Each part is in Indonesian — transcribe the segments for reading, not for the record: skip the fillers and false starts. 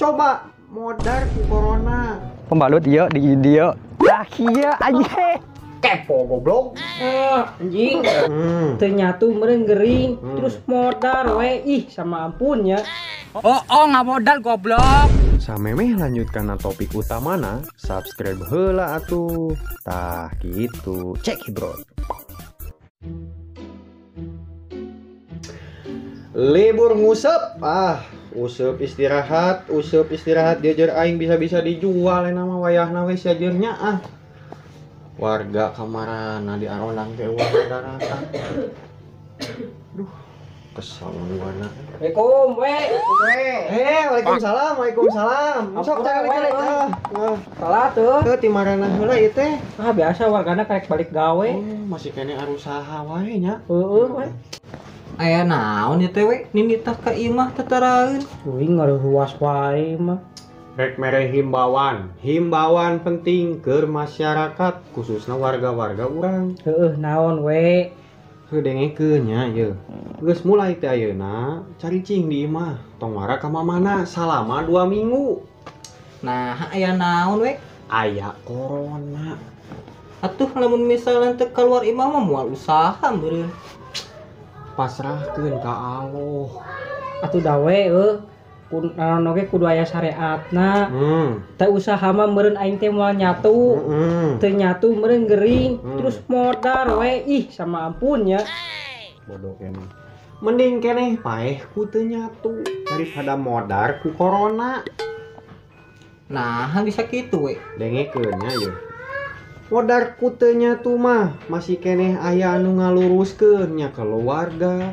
Coba modar ku corona. Pembalut iya di dia. Iya aja. Kepo goblok. Anjing. Ternyata meureun gering, terus modar we. Ih, sama ampunnya. Oh, nggak modal goblok. Samemeh lanjutkan topik utamana, subscribe heula atuh. Tah gitu. Cek bro. Libur ngusep. Useup istirahat diajar aing bisa-bisa dijual nama wayahna we sajeurnya warga kamarana di arondang teh daratan. Duh, kesal gua. Assalamualaikum we. Waalaikumsalam. Sok cek. Salah tuh. Teu ti marana heula ieu teh. Biasa wargana karek balik gawe. Masih kene arusaha wae nya. Heeh we. Aya naon ieu teh we? Ninitah ka imah tetaraeun. Uing ngaruhuas wae mah. Rek mere himbauan penting ke masyarakat khususnya warga-warga urang. Heeh, naon we? Dengekeun nya ye. Geus mulai teh ayeuna caricing di imah. Tong wara ka mamana salama 2 minggu. Nah, aya naon we? Aya corona. Atuh lamun misalnya teu keluar imah mah moal usaha meureun. Pasrahkeun ka Allah. Atuh da we naon oge kudu aya syariatna. Teu usaha mah meureun aing teh moal nyatu. Teu nyatu meureun gering, terus modar we. Ih, sama ampunnya. Bodoh kene. Mending keneh paeh ku teu nyatu daripada modar ku corona. Nah, bisa kitu we. Dengekeun nya ye. Modar ku teu nyatu mah masih keneh aya anu ngaluruskeun nya keluarga.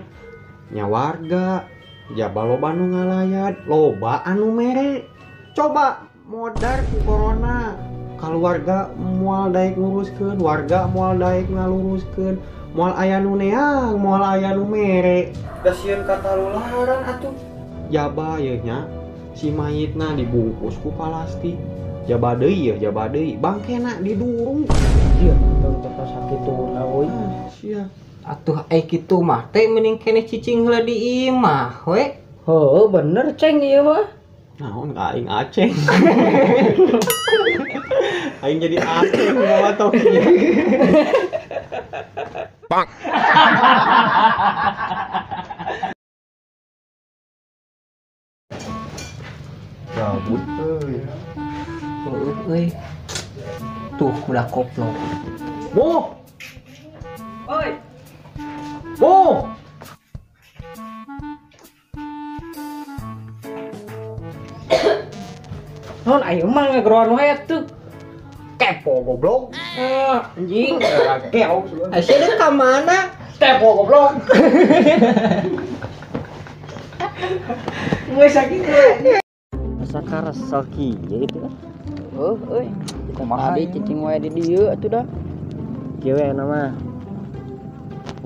Nya warga jaba loba anu ngalayat, loba anu mere. Coba modar ku corona. Keluarga moal daek nguruskeun, warga moal daek ngaluruskeun. Moal aya nu neang, moal aya nu mere. Da sieun katalularan atuh. Jaba ye nya si mayitna dibungkus ku plastik. Jaba deui bangkena didurung. Ieu tong teh sakituna euy. Sia. Atuh kitu mah teh mending keneh cicing heula di imah we. Heuh, bener ceng ieu mah. Naon ka aing aceng. Aing jadi aceng bawa topinya. Bang. Gabut euy. Euy. Tuh udah koplo. Mo. Oi. Mo. Non ayo mah ngageroan we tuh. Kepo goblok. Anjing. Kepo. Asyik ka mana? Kepo goblok. Geus sakitu. Sakar saki ya gitu kan. Euy. Kita tadi cicing wae di dieu atuh dah. Kieu nama.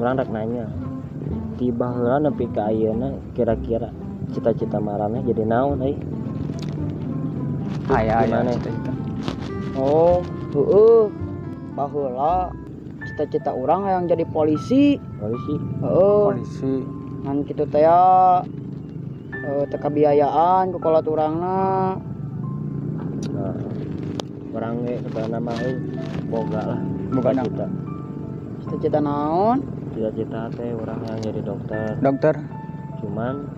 Urang rek nanya. Tiba heula nepi ka ayeuna kira-kira cita-cita marana jadi naon euy? Aya cita-cita. Oh, heeh. Baheula cita-cita urang yang jadi polisi. Polisi. Heeh. Polisi. Ngan kitu teh teka biayaan ku kolot urangna. Nah, urang ge sebenarnya mah boga lah. Boga cita. Cita-cita naon? Cita-cita teh urang yang jadi dokter. Cuman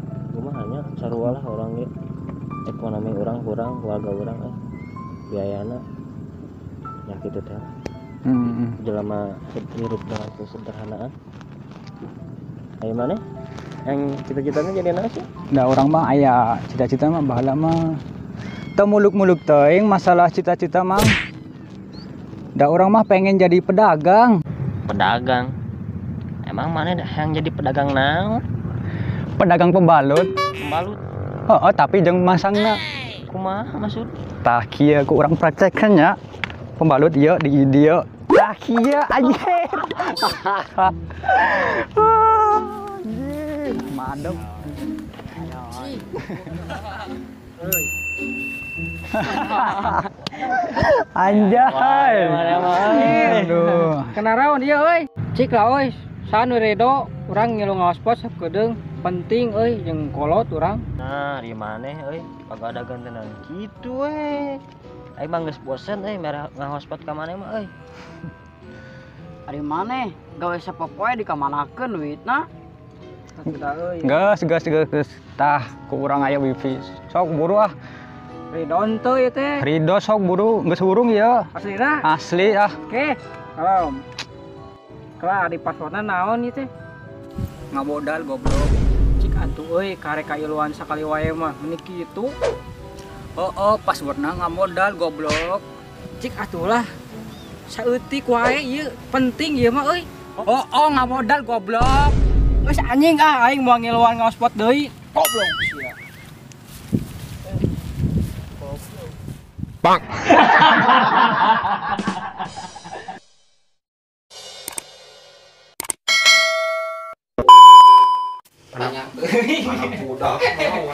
hanya sarua lah urang ge. Ekonomi urang kurang, keluarga urang biayana ya kitu teh. Jelema hirup dengan kesederhanaan. Ayo maneh? Yang cita-citanya jadi naon sih? Da orang mah aya cita-cita mah bahala mah teu muluk-muluk teuing masalah cita-cita mah. Da orang mah pengen jadi pedagang. Pedagang. Emang mana yang jadi pedagang naon? Pedagang pembalut. Pembalut. Heeh, tapi jeung masangna. Kumaha maksud? Tah kieu ku urang praktekkeun nya. Pembalut ieu di dieu. Tah kieu anjir. Madem. Anjay. Kenaraon ieu euy? Cik lah euy. Saan we redo, urang ngilu ngaospot sakedeung. penting yang kolot orang. Nah, di mana kagak ada gantenan gitu aing mah geus bosen merah ngahospot ka maneh mah Ari mana gawe sapopoe dikamanakeun duitna. Geus. Tah, ku urang aya wifi. Sok buru ah. Ridon teu ieu teh. Ridho sok buru, geus burung ya. Aslina? Asli ah. Oke. Kalem. Kala di passwordna naon ieu teh? Ngabodal goblok. Cik atuh karek kailuan sakali wae mah meni kitu. Passwordna ngamodal goblok. Cik atuh lah. Saeutik wae ieu penting ieu mah euy. Ngamodal goblok. Geus anjing aing moal ngiluan ngaospot deui. Goblok sia. Bang. Banyak. Anak budak mau.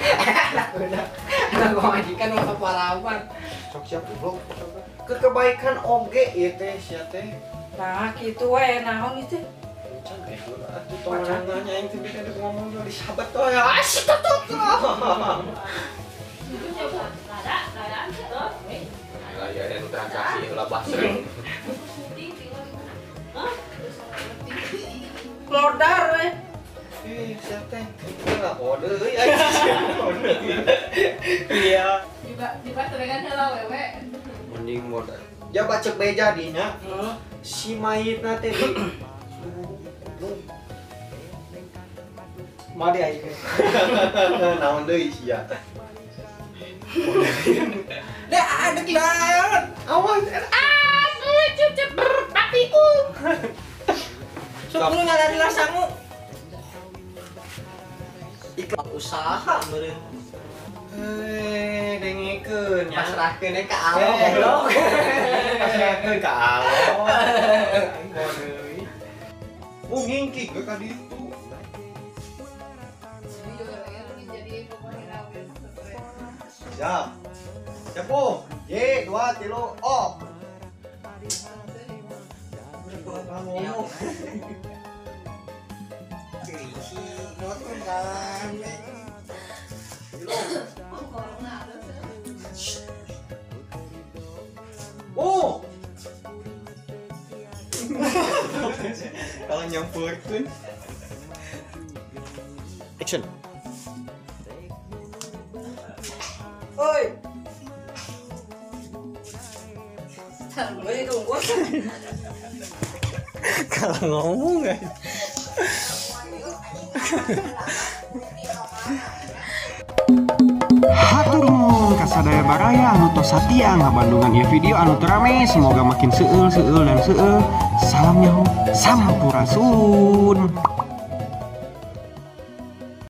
Anak majikan mah parawan. Sok siap goblok. Kebaikan oge ieu teh sia teh. Nah gitu we naon itu Can atuh tongannya yang teh beda ngomong di sahabat tuh ya. Asik tuh. Ya yang transaksi ulah basreng. lodar we Sia teh. Lah kode euy kode. Iya. Di paturengan heula wewe. Mending modal. Ya bacek beja dinya. Si mayitna teh di Made aing. Naon deui sia. Dah ada kilaon. Awas. Cep papiku. Sok ngaran rasamu. Iklan usaha meureun. Dengikeun nya. Pasrahkeun ka Allah goblok. Pasrahkeun ka Allah. Aing mau deui. Ngingki ge ka ditu. Siap. Siap, Bu. Ye, 2, 3, op. Ngomong. Oh. Kalau nyamperkeun. Action. Oi. Kalau ngomong guys. Hatur nuhun ka sadaya baraya anu tos satia ngabandungan ieu video anu teu rame, semoga makin seueul dan seueul. Salam nyaho, sampurasun.